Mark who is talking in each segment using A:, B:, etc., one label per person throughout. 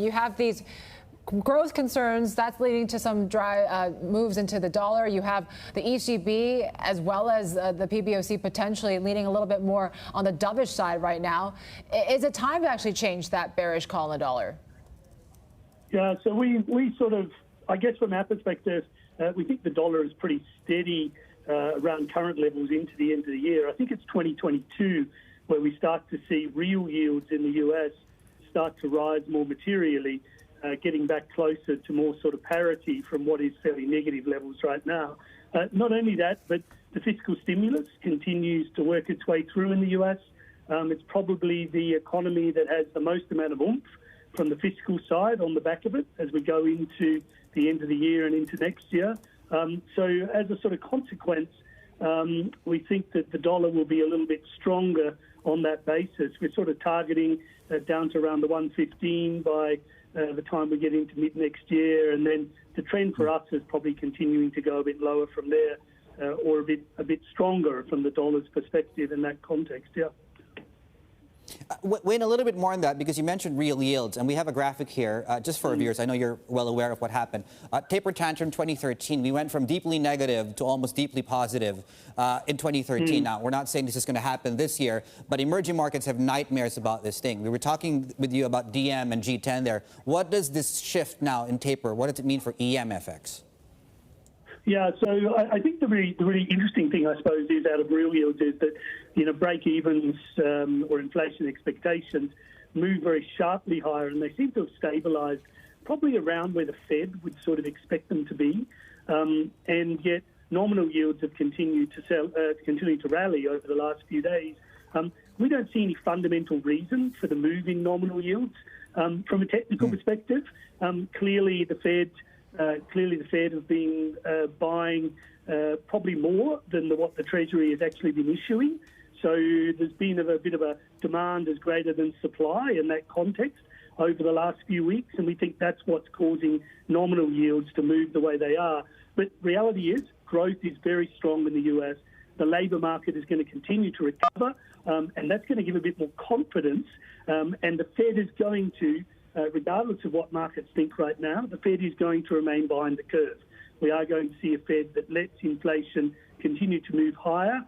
A: You have these growth concerns that's leading to some dry moves into the dollar. You have the ECB as well as the PBOC potentially leaning a little bit more on the dovish side right now. Is it time to actually change that bearish call on the dollar?
B: Yeah, so we sort of, I guess from our perspective, we think the dollar is pretty steady around current levels into the end of the year. I think it's 2022 where we start to see real yields in the US start to rise more materially, getting back closer to more sort of parity from what is fairly negative levels right now. Not only that, but the fiscal stimulus continues to work its way through in the US. It's probably the economy that has the most amount of oomph from the fiscal side on the back of it as we go into the end of the year and into next year. So as a sort of consequence, we think that the dollar will be a little bit stronger on that basis. We're sort of targeting down to around the 115 by the time we get into mid next year, and then the trend for us is probably continuing to go a bit lower from there, or a bit stronger from the dollar's perspective in that context. Yeah.
C: Wayne, a little bit more on that, because you mentioned real yields, and we have a graphic here just for our viewers. I know you're well aware of what happened. Taper tantrum 2013, we went from deeply negative to almost deeply positive in 2013. Now, we're not saying this is going to happen this year, but emerging markets have nightmares about this thing. We were talking with you about DM and G10 there. What does this shift now in taper, what does it mean for EM FX?
B: Yeah, so I think the really interesting thing, I suppose, is out of real yields is that, break-evens or inflation expectations move very sharply higher, and they seem to have stabilised probably around where the Fed would sort of expect them to be. And yet nominal yields have continued to rally over the last few days. We don't see any fundamental reason for the move in nominal yields. From a technical perspective, clearly the Fed have been buying probably more than what the Treasury has actually been issuing. So there's been a bit of a demand is greater than supply in that context over the last few weeks, and we think that's what's causing nominal yields to move the way they are. But reality is growth is very strong in the US. The labour market is going to continue to recover, and that's going to give a bit more confidence. And the Fed is going to, regardless of what markets think right now, the Fed is going to remain behind the curve. We are going to see a Fed that lets inflation continue to move higher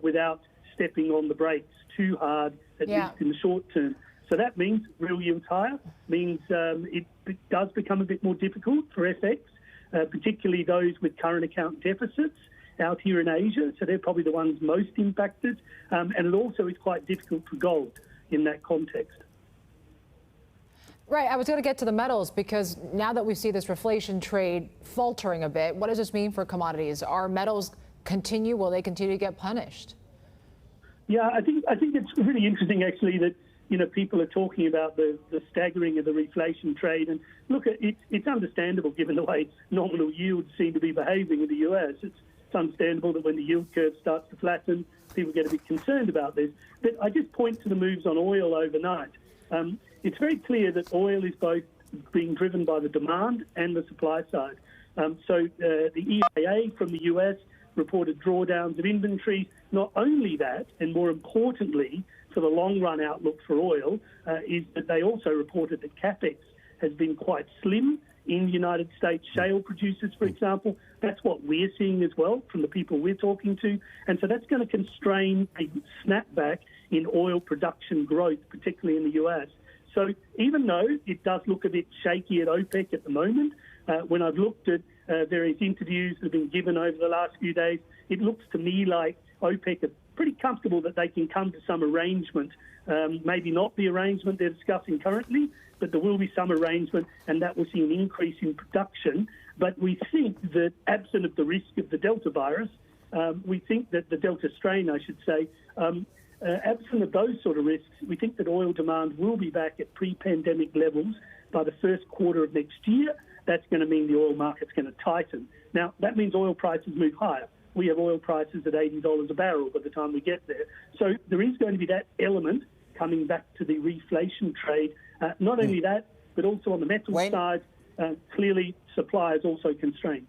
B: without stepping on the brakes too hard, at least in the short term. So that means real yields higher, means it does become a bit more difficult for FX, particularly those with current account deficits out here in Asia. So they're probably the ones most impacted. And it also is quite difficult for gold in that context.
A: Right. I was going to get to the metals, because now that we see this reflation trade faltering a bit, what does this mean for commodities? Are metals continue? Will they continue to get punished?
B: Yeah, I think it's really interesting, actually, that people are talking about the staggering of the reflation trade. And look, it's understandable given the way nominal yields seem to be behaving in the US. It's understandable that when the yield curve starts to flatten, people get a bit concerned about this. But I just point to the moves on oil overnight. It's very clear that oil is both being driven by the demand and the supply side. So the EIA from the US reported drawdowns of inventories. Not only that, and more importantly, for the long-run outlook for oil, is that they also reported that CapEx has been quite slim in United States shale producers, for example. That's what we're seeing as well from the people we're talking to. And so that's going to constrain a snapback in oil production growth, particularly in the US. So even though it does look a bit shaky at OPEC at the moment, when I've looked at various interviews that have been given over the last few days, it looks to me like OPEC are pretty comfortable that they can come to some arrangement, maybe not the arrangement they're discussing currently, but there will be some arrangement, and that will see an increase in production. But we think that absent of the risk of the Delta virus, we think that the Delta strain, I should say, absent of those sort of risks, we think that oil demand will be back at pre-pandemic levels by the first quarter of next year. That's going to mean the oil market's going to tighten. Now, that means oil prices move higher. We have oil prices at $80 a barrel by the time we get there. So there is going to be that element coming back to the reflation trade. Not only that, but also on the metals side, clearly supply is also constrained.